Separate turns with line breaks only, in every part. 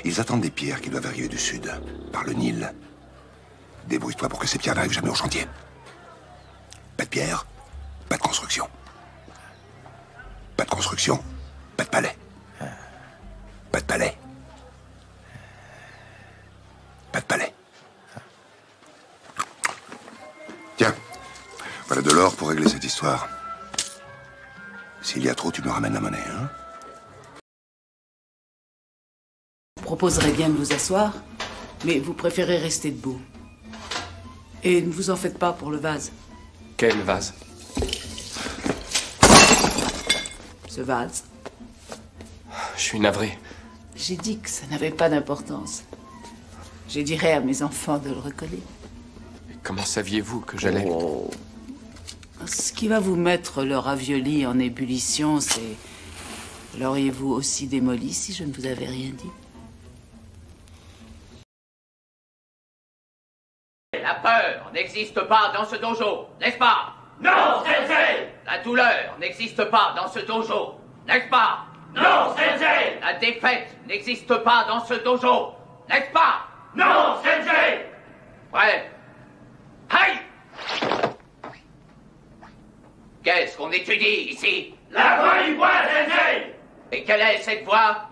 Ils attendent des pierres qui doivent arriver du sud, par le Nil. Débrouille-toi pour que ces pierres n'arrivent jamais au chantier. Pas de pierres, pas de construction. Pas de construction, pas de palais. Pas de palais. Pas de palais. Tiens, voilà de l'or pour régler cette histoire. S'il y a trop, tu me ramènes la monnaie, hein?
Je proposerais bien de vous asseoir, mais vous préférez rester debout. Et ne vous en faites pas pour le vase.
Quel vase?
Ce vase.
Je suis navré.
J'ai dit que ça n'avait pas d'importance. J'ai dit à mes enfants de le recoller.
Et comment saviez-vous que j'allais...
Oh. Ce qui va vous mettre le ravioli en ébullition, c'est... L'auriez-vous aussi démoli si je ne vous avais rien dit?
La peur n'existe pas dans ce dojo, n'est-ce pas?
Non, Sensei!
La douleur n'existe pas dans ce dojo, n'est-ce pas?
Non, Sensei!
La défaite n'existe pas dans ce dojo, n'est-ce pas?
Non, Sensei!
Prêt? Aïe! Qu'est-ce qu'on étudie ici?
La voix du bois, Sensei!
Et quelle est cette voix?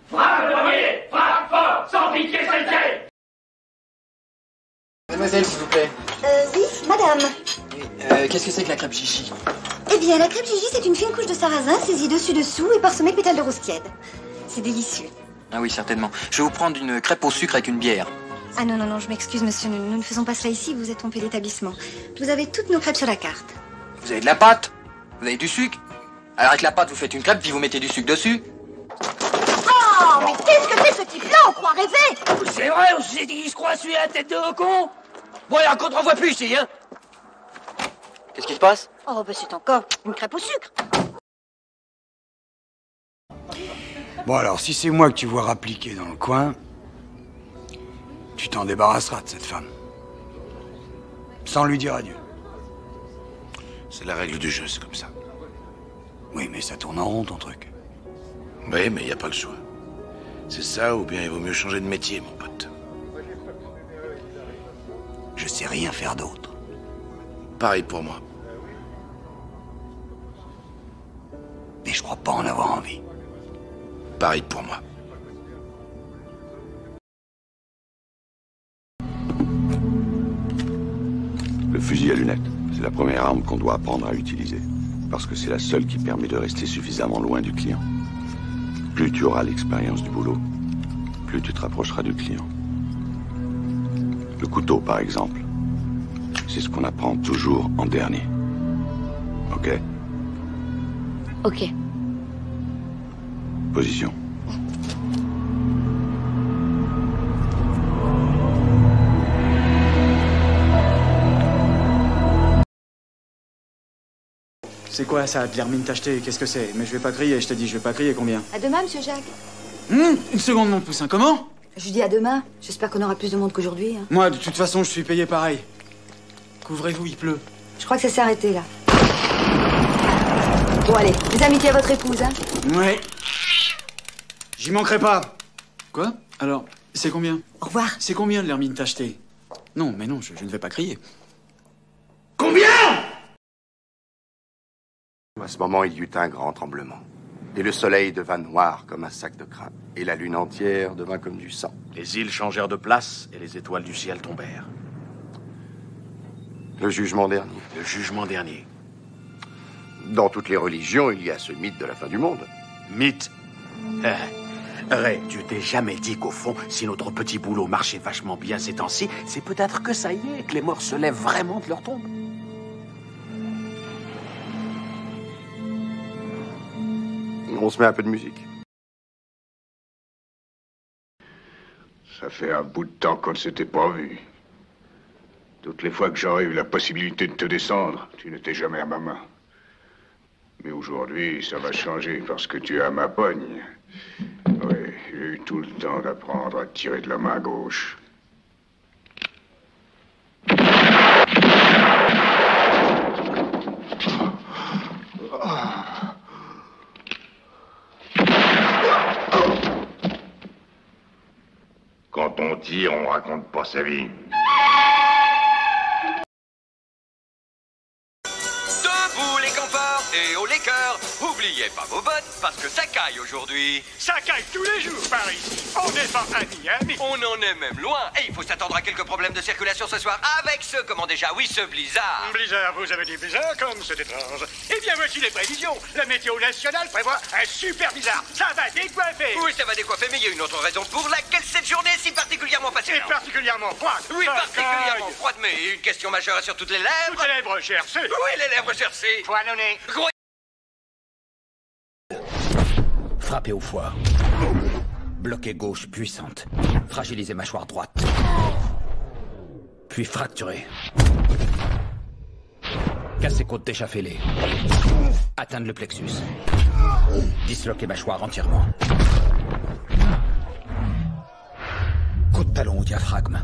Frappe le premier! Frappe fort! Sans pitié, Sensei!
Mademoiselle, s'il vous plaît.
Oui, madame.
Qu'est-ce que c'est que la crêpe chichi?
Eh bien, la crêpe Gigi, c'est une fine couche de sarrasin saisie dessus-dessous et parsemée de pétales de rose tiède. C'est délicieux.
Ah oui, certainement. Je vais vous prendre une crêpe au sucre avec une bière.
Ah non, non, non, je m'excuse, monsieur. Nous ne faisons pas cela ici, vous êtes trompé d'établissement. Vous avez toutes nos crêpes sur la carte.
Vous avez de la pâte? Vous avez du sucre? Alors avec la pâte, vous faites une crêpe, puis vous mettez du sucre dessus?
Oh, mais qu'est-ce que c'est ce type-là? On croit rêver!
C'est vrai, on s'est dit qu'il se croit celui à la tête de haut con? Bon, alors qu'on te revoit plus ici, hein?
Qu'est-ce qui se passe?
Oh, ben c'est encore une crêpe au sucre.
Bon alors, si c'est moi que tu vois rappliquer dans le coin, tu t'en débarrasseras de cette femme. Sans lui dire adieu.
C'est la règle du jeu, c'est comme ça.
Oui, mais ça tourne en rond, ton truc.
Oui, mais il n'y a pas le choix. C'est ça, ou bien il vaut mieux changer de métier, mon pote.
Je sais rien faire d'autre.
Pareil pour moi.
Mais je crois pas en avoir envie.
Pareil pour moi. Le fusil à lunettes, c'est la première arme qu'on doit apprendre à utiliser. Parce que c'est la seule qui permet de rester suffisamment loin du client. Plus tu auras l'expérience du boulot, plus tu te rapprocheras du client. Le couteau, par exemple, c'est ce qu'on apprend toujours en dernier. Ok?
Ok.
Position.
C'est quoi ça, de l'hermine tachetée? Qu'est-ce que c'est? Mais je vais pas crier, je te dis, je vais pas crier combien?
À demain, monsieur Jacques.
Une seconde, mon poussin, comment?
Je dis à demain. J'espère qu'on aura plus de monde qu'aujourd'hui. Hein.
Moi, de toute façon, je suis payé pareil. Couvrez-vous, il pleut.
Je crois que ça s'est arrêté, là. Bon, allez, des amitiés à votre épouse, hein.
Ouais. J'y manquerai pas. Quoi? Alors, c'est combien?
Au revoir.
C'est combien de l'hermine tachetée? Non, mais non, je ne vais pas crier.
Combien?
À ce moment, il y eut un grand tremblement. Et le soleil devint noir comme un sac de crin. Et la lune entière devint comme du sang.
Les îles changèrent de place et les étoiles du ciel tombèrent.
Le jugement dernier.
Le jugement dernier.
Dans toutes les religions, il y a ce mythe de la fin du monde.
Mythe. Ray, tu t'es jamais dit qu'au fond, si notre petit boulot marchait vachement bien ces temps-ci, c'est peut-être que ça y est, que les morts se lèvent vraiment de leur tombe.
On se met un peu de musique.
Ça fait un bout de temps qu'on ne s'était pas vu. Toutes les fois que j'aurais eu la possibilité de te descendre, tu n'étais jamais à ma main. Mais aujourd'hui, ça va changer parce que tu es à ma pogne. Oui, j'ai eu tout le temps d'apprendre à tirer de la main gauche.
Quand on tire, on raconte pas sa vie.
Debout les campeurs et haut les cœurs. Oubliez pas vos bottes parce que ça caille aujourd'hui.
Ça caille tous les jours par ici. On n'est pas à Miami.
On en est même loin. Et il faut s'attendre à quelques problèmes de circulation ce soir avec ce, comment déjà, oui, ce blizzard.
Blizzard, vous avez dit blizzard comme c'est étrange. Eh bien, voici les prévisions. La météo nationale prévoit un super blizzard. Ça va décoiffer.
Oui, ça va décoiffer, mais il y a une autre raison pour laquelle cette journée est si particulièrement passionnante.
C'est particulièrement froide.
Oui,
Ça
particulièrement
caille.
froide, mais une question majeure sur toutes les lèvres.
Toutes les lèvres gercées.
Oui, les lèvres gercées.
Poinonnées.
Frapper au foie. Bloquer gauche puissante. Fragiliser mâchoire droite. Puis fracturer. Casser côte d'échafaudé. Atteindre le plexus. Disloquer mâchoire entièrement. Coup de talon au diaphragme.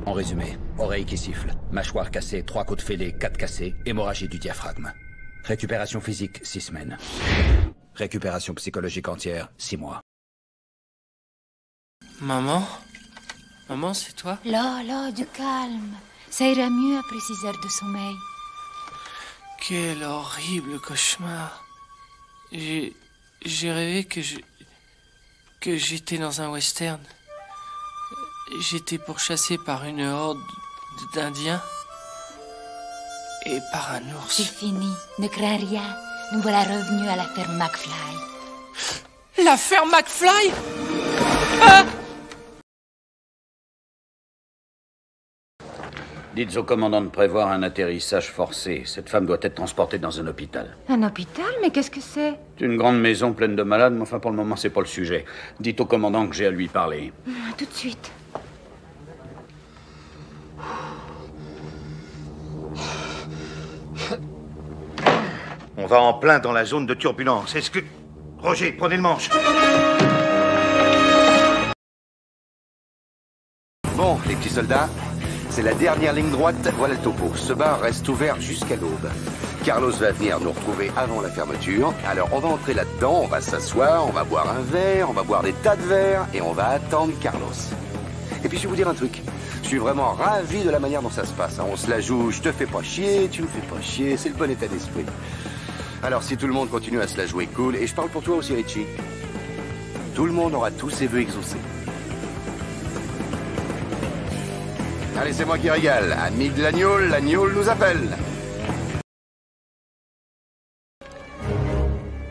En résumé, oreille qui siffle, mâchoire cassée, 3 côtes fêlées, 4 cassées, hémorragie du diaphragme. Récupération physique, 6 semaines. Récupération psychologique entière, 6 mois.
Maman? Maman, c'est toi?
Là, du calme. Ça ira mieux après 6 heures de sommeil.
Quel horrible cauchemar. J'ai rêvé que j'étais dans un western. J'étais pourchassé par une horde d'Indiens et par un ours.
C'est fini, ne crains rien. Nous voilà revenus à la ferme McFly.
La ferme McFly? Ah!
Dites au commandant de prévoir un atterrissage forcé. Cette femme doit être transportée dans un hôpital.
Un hôpital? Mais qu'est-ce que c'est?
C'est une grande maison pleine de malades, mais enfin pour le moment c'est pas le sujet. Dites au commandant que j'ai à lui parler.
Tout de suite.
On va en plein dans la zone de turbulence. Est-ce que... Roger, prenez le manche.
Bon, les petits soldats, c'est la dernière ligne droite, voilà le topo. Ce bar reste ouvert jusqu'à l'aube. Carlos va venir nous retrouver avant la fermeture. Alors on va entrer là-dedans, on va s'asseoir, on va boire un verre, on va boire des tas de verres et on va attendre Carlos. Et puis je vais vous dire un truc. Je suis vraiment ravi de la manière dont ça se passe. On se la joue, je te fais pas chier, tu me fais pas chier, c'est le bon état d'esprit. Alors si tout le monde continue à se la jouer cool, et je parle pour toi aussi Richie, tout le monde aura tous ses vœux exaucés. Allez, c'est moi qui régale. Amis de l'agneau nous appelle.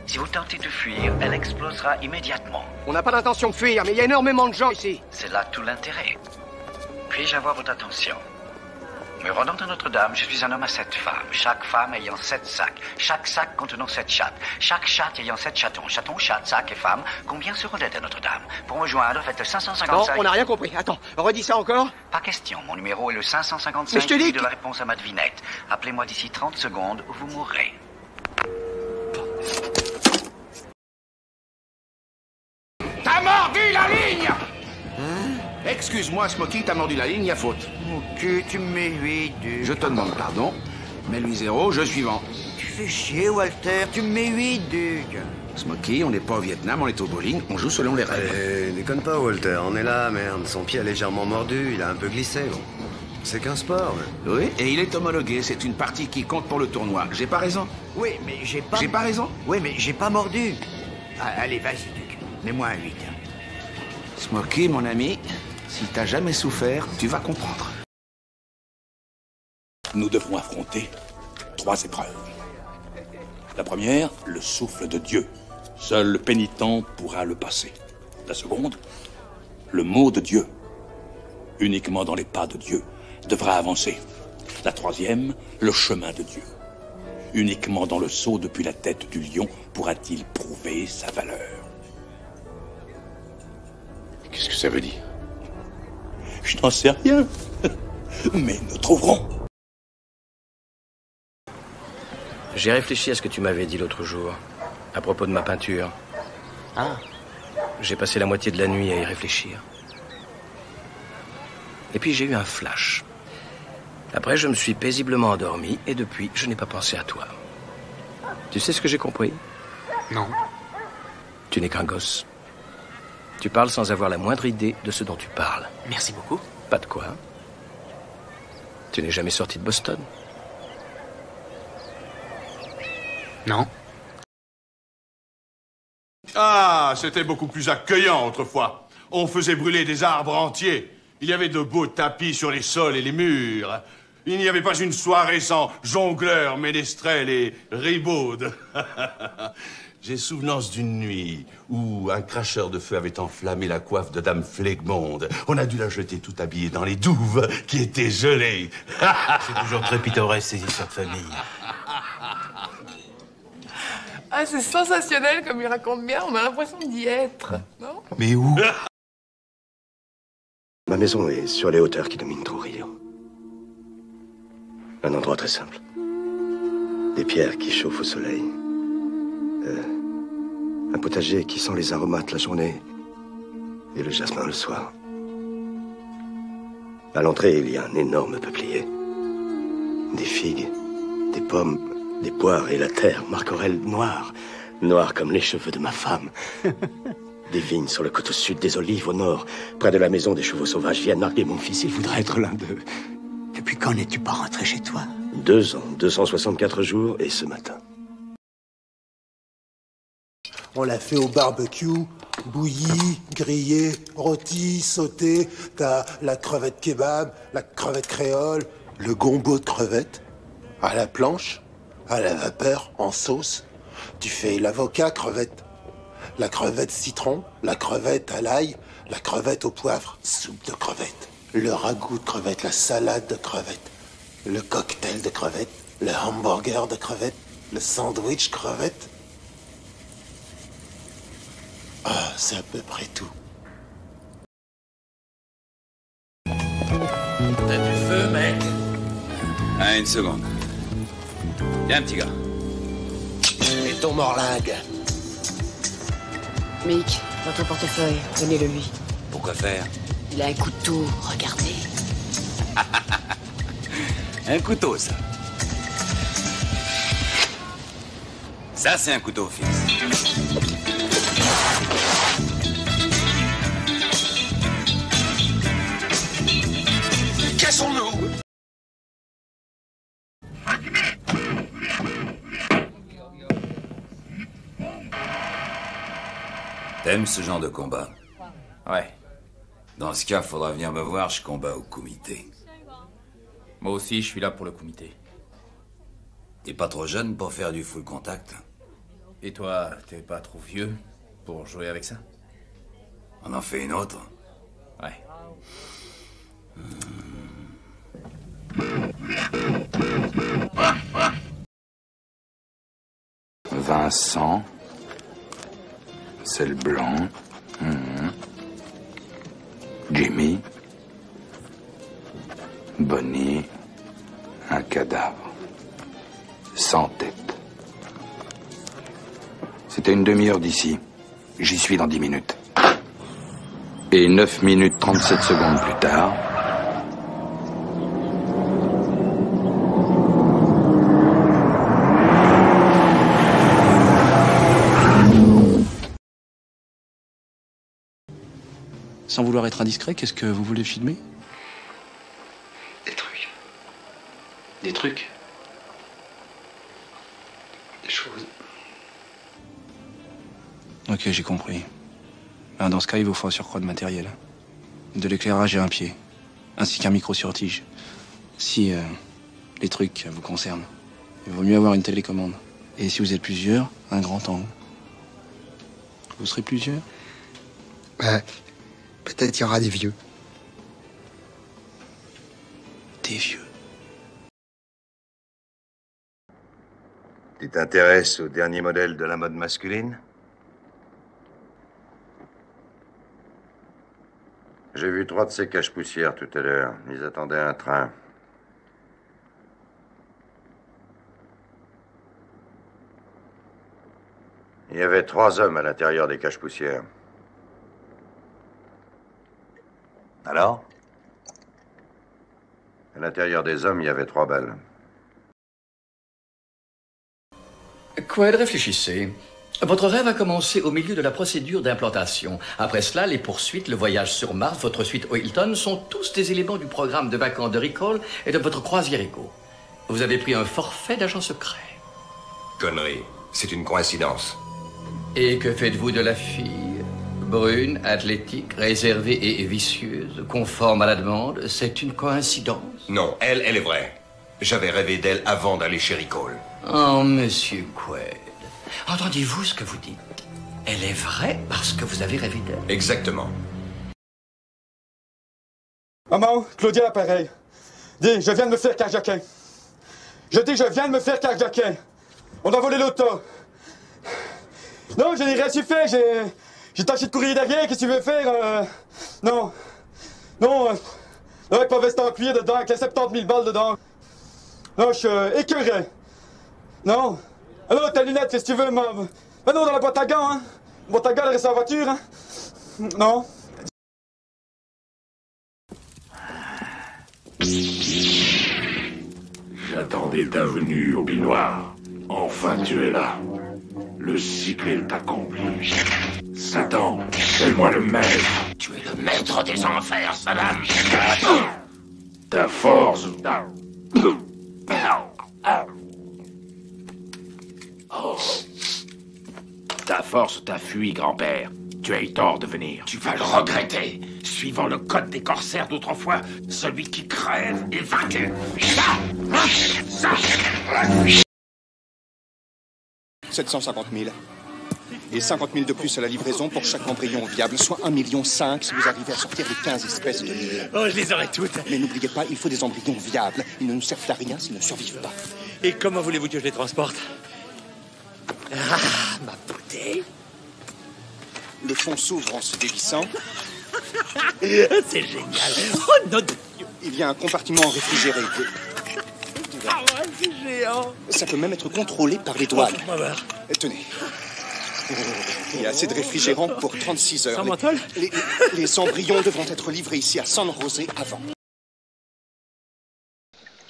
Si vous tentez de fuir, elle explosera immédiatement.
On n'a pas d'intention de fuir, mais il y a énormément de gens ici.
C'est là tout l'intérêt. Puis-je avoir votre attention? Me rendant à Notre-Dame, je suis un homme à 7 femmes, chaque femme ayant 7 sacs, chaque sac contenant 7 chattes, chaque chatte ayant 7 chatons, chatons, chatte, sac et femme. Combien se relève à Notre-Dame? Pour me joindre, faites 555...
Non, on n'a rien compris. Attends, redis ça encore.
Pas question, mon numéro est le 555
Mais je te dis
de la réponse à ma devinette. Appelez-moi d'ici 30 secondes ou vous mourrez.
T'as mordu la ligne! Excuse-moi, Smokey, t'as mordu la ligne, y a faute.
Ok, tu me mets 8, Duc.
Je te demande pardon. Mets-lui 0, je suivant.
Tu fais chier, Walter, tu me mets 8, Duc.
Smokey, on n'est pas au Vietnam, on est au bowling, on joue selon les règles.
Allez, déconne pas, Walter, on est là, merde. Son pied a légèrement mordu, il a un peu glissé, bon. C'est qu'un sport, mais...
Oui, et il est homologué, c'est une partie qui compte pour le tournoi. J'ai pas raison?
Oui, mais j'ai pas...
J'ai pas raison?
Oui, mais j'ai pas mordu. Ah, allez, vas-y, Duc. Mets-moi un 8.
Smokey, mon ami, si t'as jamais souffert, tu vas comprendre.
Nous devons affronter 3 épreuves. La première, le souffle de Dieu. Seul le pénitent pourra le passer. La seconde, le mot de Dieu. Uniquement dans les pas de Dieu devra avancer. La troisième, le chemin de Dieu. Uniquement dans le saut depuis la tête du lion pourra-t-il prouver sa valeur.
Qu'est-ce que ça veut dire?
Je n'en sais rien, mais nous trouverons.
J'ai réfléchi à ce que tu m'avais dit l'autre jour, à propos de ma peinture.
Ah.
J'ai passé la moitié de la nuit à y réfléchir. Et puis j'ai eu un flash. Après, je me suis paisiblement endormi, et depuis, je n'ai pas pensé à toi. Tu sais ce que j'ai compris?
Non.
Tu n'es qu'un gosse. Tu parles sans avoir la moindre idée de ce dont tu parles.
Merci beaucoup.
Pas de quoi. Tu n'es jamais sorti de Boston?
Non.
Ah, c'était beaucoup plus accueillant autrefois. On faisait brûler des arbres entiers. Il y avait de beaux tapis sur les sols et les murs. Il n'y avait pas une soirée sans jongleurs, ménestrels et ribaudes. J'ai souvenance d'une nuit où un cracheur de feu avait enflammé la coiffe de Dame Flegmonde. On a dû la jeter tout habillée dans les douves qui étaient gelées.
C'est toujours très pittoresque, ces histoires de famille.
Ah, c'est sensationnel comme il raconte bien, on a l'impression d'y être, non?
Mais où?
Ma maison est sur les hauteurs qui dominent Trujillo. Un endroit très simple. Des pierres qui chauffent au soleil. Un potager qui sent les aromates la journée et le jasmin le soir. À l'entrée, il y a un énorme peuplier. Des figues, des pommes, des poires et la terre marquerelle noire. Noire comme les cheveux de ma femme. Des vignes sur le côté sud, des olives au nord. Près de la maison, des chevaux sauvages viennent narguer mon fils. Il voudrait être l'un d'eux.
Depuis quand n'es-tu pas rentré chez toi?
2 ans, 264 jours et ce matin.
On l'a fait au barbecue, bouilli, grillé, rôti, sauté. T'as la crevette kebab, la crevette créole, le gombo de crevettes, à la planche, à la vapeur, en sauce. Tu fais l'avocat crevette, la crevette citron, la crevette à l'ail, la crevette au poivre, soupe de crevettes, le ragoût de crevettes, la salade de crevettes, le cocktail de crevettes, le hamburger de crevettes, le sandwich crevette. Ah, c'est à peu près tout.
T'as du feu, mec? Ah, une seconde. Viens, petit gars.
Et ton morlingue?
Mick, dans ton portefeuille, donnez-le lui.
Pourquoi faire?
Il a un couteau, regardez.
Un couteau, ça. Ça, c'est un couteau fixe.
Cassons-nous!
T'aimes ce genre de combat?
Ouais.
Dans ce cas, faudra venir me voir, je combats au comité.
Moi aussi, je suis là pour le comité.
T'es pas trop jeune pour faire du full contact?
Et toi, t'es pas trop vieux pour jouer avec ça?
On en fait une autre?
Ouais.
Vincent, c'est le blanc. Jimmy, Bonnie, un cadavre, sans tête. C'était une demi-heure d'ici. J'y suis dans 10 minutes. Et 9 minutes 37 secondes plus tard...
Sans vouloir être indiscret, qu'est-ce que vous voulez filmer?
Des trucs.
Des trucs?
Des choses.
Ok, j'ai compris. Ben, dans ce cas, il vous faut un surcroît de matériel. De l'éclairage et un pied. Ainsi qu'un micro sur tige. Si les trucs vous concernent, il vaut mieux avoir une télécommande. Et si vous êtes plusieurs, un grand angle. Vous serez plusieurs?
Ouais. Peut-être il y aura des vieux.
Des vieux.
Tu t'intéresses au dernier modèle de la mode masculine? J'ai vu 3 de ces cache-poussières tout à l'heure. Ils attendaient un train. Il y avait 3 hommes à l'intérieur des cache-poussières. Alors? À l'intérieur des hommes, il y avait 3 balles.
Quaid, réfléchissez.
Votre rêve a commencé au milieu de la procédure d'implantation. Après cela, les poursuites, le voyage sur Mars, votre suite au Hilton sont tous des éléments du programme de vacances de Recall et de votre croisière Echo. Vous avez pris un forfait d'agent secret.
Connerie. C'est une coïncidence.
Et que faites-vous de la fille? Brune, athlétique, réservée et vicieuse, conforme à la demande, c'est une coïncidence?
Non, elle est vraie. J'avais rêvé d'elle avant d'aller chez Recall.
Oh, monsieur Quaid. Entendez-vous ce que vous dites? Elle est vraie parce que vous avez rêvé d'elle?
Exactement.
Maman, Claudia, l'appareil. Dis, je viens de me faire carjacker. Je dis, je viens de me faire carjacker. On a volé l'auto. Non, je n'ai rien su faire. J'ai tâché de courir derrière. Qu'est-ce que tu veux faire? Non. Non. Avec ma veste en cuir dedans, avec les 70 000 balles dedans. Non, je suis écœuré. Non. Alors, tes lunettes, qu'est-ce que tu veux? Va non, dans la boîte à gants, hein. La boîte à gants, elle reste en voiture, hein. Non.
J'attendais ta venue au Binoir. Enfin, tu es là. Le cycle est accompli. Satan, c'est moi le maître.
Tu es le maître des enfers, Saddam.
Ta force. Ta force t'a fui, grand-père. Tu as eu tort de venir.
Tu vas le regretter. Suivant le code des corsaires d'autrefois, celui qui crève est vaincu. Ça.
750 000. Et 50 000 de plus à la livraison pour chaque embryon viable, soit 1,5 million si vous arrivez à sortir les 15 espèces de mille.
Oh, je les aurai toutes.
Mais n'oubliez pas, il faut des embryons viables. Ils ne nous servent à rien s'ils ne survivent pas.
Et comment voulez-vous que je les transporte? Ah, ma beauté.
Le fond s'ouvre en se dévissant.
C'est génial. Oh, non de Dieu.
Il y a un compartiment réfrigéré.
Ah ouais, c'est géant.
Ça peut même être contrôlé par les douanes.
Oh, voir.
Tenez. Il y a assez de réfrigérant pour 36 heures.
Sans menthol?
Les embryons devront être livrés ici à San José avant.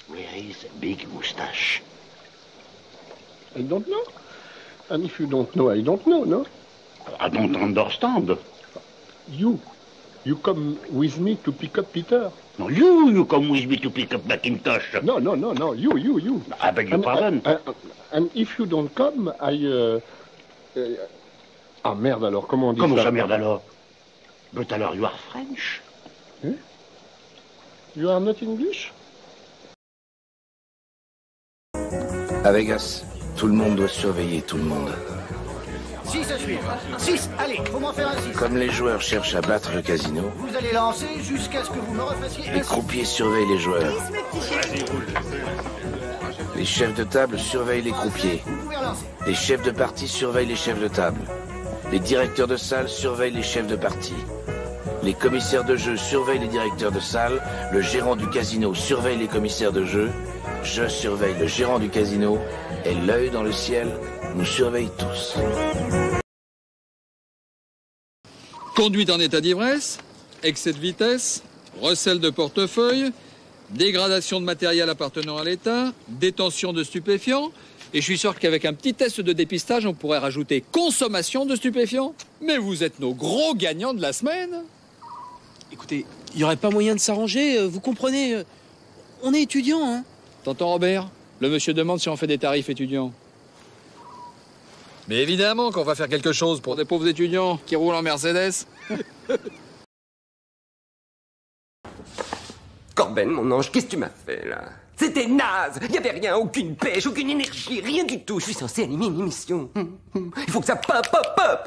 Where is Big Moustache?
I don't know. And if you don't know, I don't know, no?
I don't understand.
You come with me to pick up Peter.
No, you come with me to pick up Macintosh.
No, you.
I beg your pardon.
And if you don't come, Ah merde alors, comment on dit
Comment
ça?
ça merde alors? But alors you are French?
Eh? You are not English?
À Vegas, tout le monde doit surveiller tout le monde.
6 à suivre. 6, allez, faut m'en faire un 6.
Comme les joueurs cherchent à battre le casino,
Vous allez lancer jusqu'à ce que vous me refassiez
les croupiers surveillent les joueurs. Les chefs de table surveillent les croupiers. Les chefs de partie surveillent les chefs de table. Les directeurs de salle surveillent les chefs de partie. Les commissaires de jeu surveillent les directeurs de salle. Le gérant du casino surveille les commissaires de jeu. Je surveille le gérant du casino. Et l'œil dans le ciel nous surveille tous.
Conduite en état d'ivresse, excès de vitesse, recel de portefeuille, dégradation de matériel appartenant à l'État, détention de stupéfiants, et je suis sûr qu'avec un petit test de dépistage, on pourrait rajouter consommation de stupéfiants. Mais vous êtes nos gros gagnants de la semaine.
Écoutez, il n'y aurait pas moyen de s'arranger, vous comprenez, on est étudiants, hein.
T'entends, Robert? Le monsieur demande si on fait des tarifs étudiants. Mais évidemment qu'on va faire quelque chose pour des pauvres étudiants qui roulent en Mercedes.
Corben, mon ange, qu'est-ce que tu m'as fait, là? C'était naze. Il n'y avait rien, aucune pêche, aucune énergie, rien du tout. Je suis censé animer une émission. Il faut que ça pop.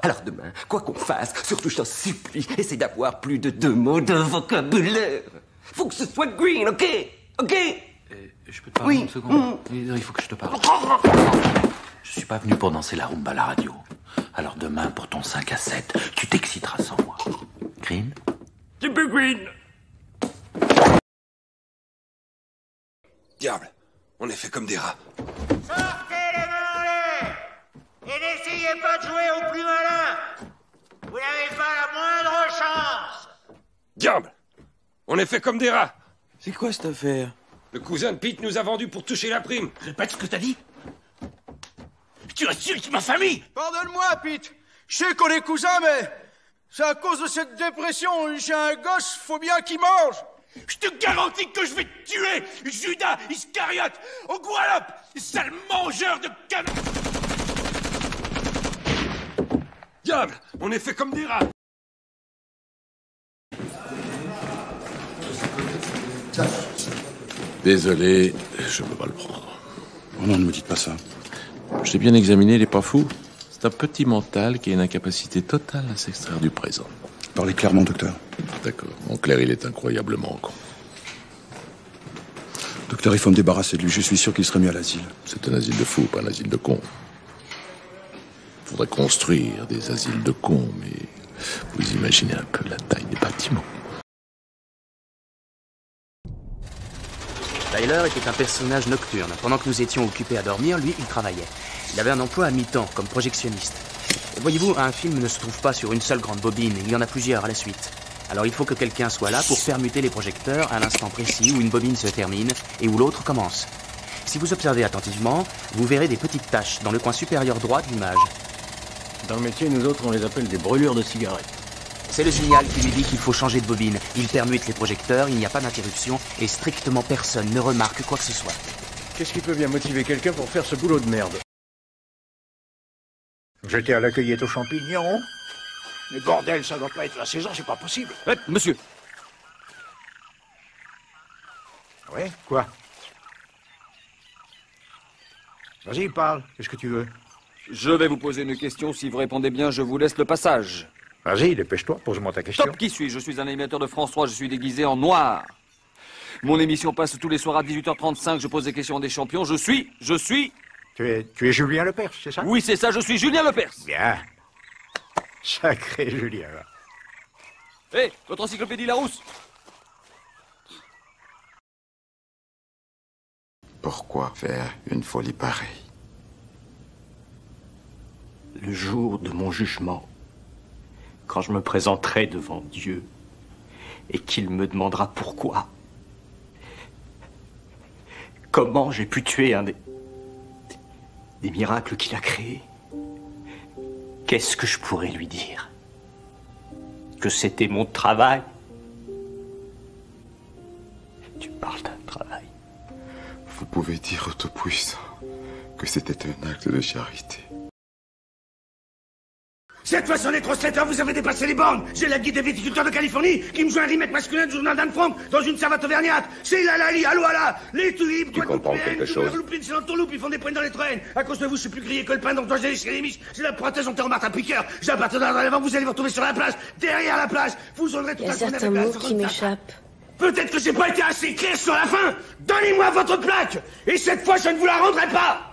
Alors demain, quoi qu'on fasse, surtout je t'en supplie, essaie d'avoir plus de 2 mots de vocabulaire. Faut que ce soit green, ok?
Je peux te parler une seconde? Il faut que je te parle. Je suis pas venu pour danser la rumba à la radio. Alors demain, pour ton 5 à 7, tu t'exciteras sans moi. Green?
Tu peux green.
Diable, on est fait comme des rats.
Sortez les mains en l'air et n'essayez pas de jouer au plus malin. Vous n'avez pas la moindre chance.
Diable, on est fait comme des rats.
C'est quoi cette affaire?
Le cousin de Pete nous a vendu pour toucher la prime.
Répète ce que t'as dit.
Tu insultes ma famille!
Pardonne-moi, Pete. Je sais qu'on est cousins, mais c'est à cause de cette dépression. J'ai un gosse, faut bien qu'il mange.
Je te garantis que je vais te tuer, Judas Iscariote, au Guadeloupe, sale mangeur de canons. Diable, on est fait comme des rats.
Désolé, je peux pas le prendre.
Oh non, ne me dites pas ça.
Je l'ai bien examiné, il est pas fou. C'est un petit mental qui a une incapacité totale à s'extraire du présent.
Parlez clairement, docteur.
D'accord. En clair, il est incroyablement con.
Docteur, il faut me débarrasser de lui. Je suis sûr qu'il serait mis à l'asile.
C'est un asile de fous, pas un asile de cons. Il faudrait construire des asiles de cons, mais vous imaginez un peu la taille des bâtiments.
Tyler était un personnage nocturne. Pendant que nous étions occupés à dormir, lui, il travaillait. Il avait un emploi à mi-temps, comme projectionniste. Voyez-vous, un film ne se trouve pas sur une seule grande bobine, il y en a plusieurs à la suite. Alors il faut que quelqu'un soit là pour permuter les projecteurs à l'instant précis où une bobine se termine et où l'autre commence. Si vous observez attentivement, vous verrez des petites taches dans le coin supérieur droit de l'image.
Dans le métier, nous autres, on les appelle des brûlures de cigarettes.
C'est le signal qui lui dit qu'il faut changer de bobine. Il permute les projecteurs, il n'y a pas d'interruption et strictement personne ne remarque quoi que ce soit.
Qu'est-ce qui peut bien motiver quelqu'un pour faire ce boulot de merde?
J'étais à la cueillette aux champignons. Mais bordel, ça doit pas être la saison, c'est pas possible.
Monsieur.
Ouais, quoi? Vas-y, parle. Qu'est-ce que tu veux?
Je vais vous poser une question. Si vous répondez bien, je vous laisse le passage.
Vas-y, dépêche-toi, pose-moi ta question.
Top, qui suis-je? Je suis un animateur de France 3, je suis déguisé en noir. Mon émission passe tous les soirs à 18h35, je pose des questions à des champions. Je suis...
Tu es Julien Lepers, c'est ça?
Oui, c'est ça, je suis Julien Lepers.
Bien. Sacré Julien.
Hé, votre encyclopédie Larousse.
Pourquoi faire une folie pareille?
Le jour de mon jugement, quand je me présenterai devant Dieu et qu'il me demandera pourquoi, comment j'ai pu tuer un des miracles qu'il a créés, qu'est-ce que je pourrais lui dire? Que c'était mon travail? Tu parles d'un travail.
Vous pouvez dire au Tout-Puissant que c'était un acte de charité.
Cette fois sur les grossetteurs, vous avez dépassé les bornes. J'ai la guide des viticulteurs de Californie qui me joue un remake masculin du journal d'Anne Frank dans une savate auvergnate. C'est la Lali, allô, là. Les tuibes,
Tu comprends quelque chose?
C'est l'entourloupe, ils font des points dans les traînes. À cause de vous, je suis plus grillé que le pain, donc toi, j'ai léché les miches. J'ai la prothèse en terre à piqueur. J'ai un partenaire dans l'avant, vous allez vous retrouver sur la plage. Derrière la plage, vous aurez tout
Il y a
à fait
certains mots qui m'échappent.
Peut-être que j'ai pas été assez clair sur la fin. Donnez-moi votre plaque. Et cette fois, je ne vous la rendrai pas.